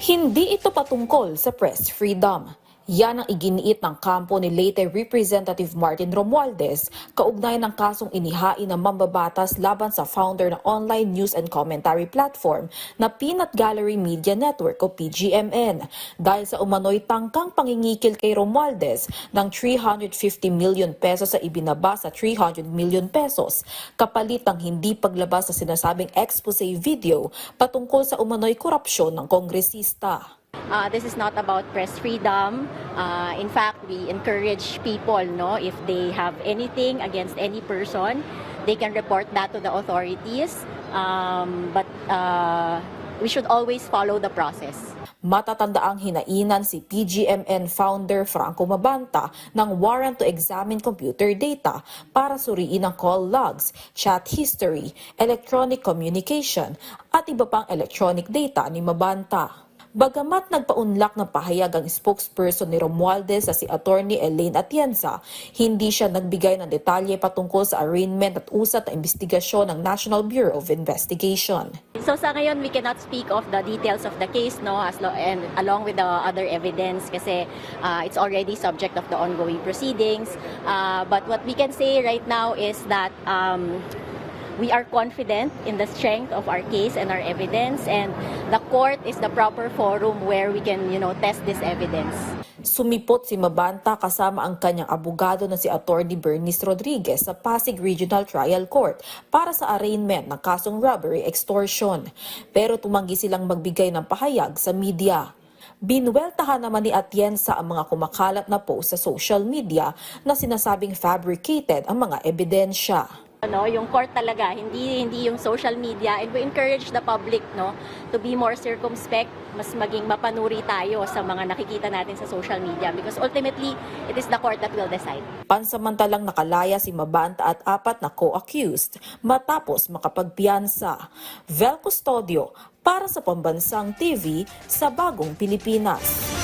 Hindi ito patungkol sa press freedom. Yan ang iginiit ng kampo ni late Representative Martin Romualdez kaugnay ng kasong inihain ng mambabatas laban sa founder ng online news and commentary platform na Peanut Gallery Media Network o PGMN dahil sa umano'y tangkang pangingikil kay Romualdez ng 350 million pesos sa ibinaba sa 300 million pesos kapalit ng hindi paglabas sa sinasabing expose video patungkol sa umano'y korupsyon ng kongresista. This is not about press freedom. In fact, we encourage people, if they have anything against any person, they can report that to the authorities. But we should always follow the process. Matatandaang hinainan si PGMN founder Franco Mabanta ng warrant to examine computer data para suriin ang call logs, chat history, electronic communication at iba pang electronic data ni Mabanta. Bagamat nagpaunlak ng pahayag ang spokesperson ni Romualdez sa si Attorney Elaine Atienza, hindi siya nagbigay ng detalye patungkol sa arraignment at usat na investigasyon ng National Bureau of Investigation. So sa ngayon, we cannot speak of the details of the case, and along with the other evidence kasi it's already subject of the ongoing proceedings. But what we can say right now is that we are confident in the strength of our case and our evidence, and the court is the proper forum where we can, test this evidence. Sumipot si Mabanta kasama ang kanyang abogado na si Attorney Bernice Rodriguez sa Pasig Regional Trial Court para sa arraignment ng kasong robbery extortion. Pero tumanggi silang magbigay ng pahayag sa media. Binuweltahan naman ni Atienza ang mga kumakalat na post sa social media na sinasabing fabricated ang mga ebidensya. Yung court talaga, hindi yung social media, and we encourage the public to be more circumspect, mas maging mapanuri tayo sa mga nakikita natin sa social media because ultimately it is the court that will decide. Pansamantalang nakalaya si Mabanta at 4 na co-accused matapos makapagpiyansa. Vel Custodio para sa Pambansang TV sa Bagong Pilipinas.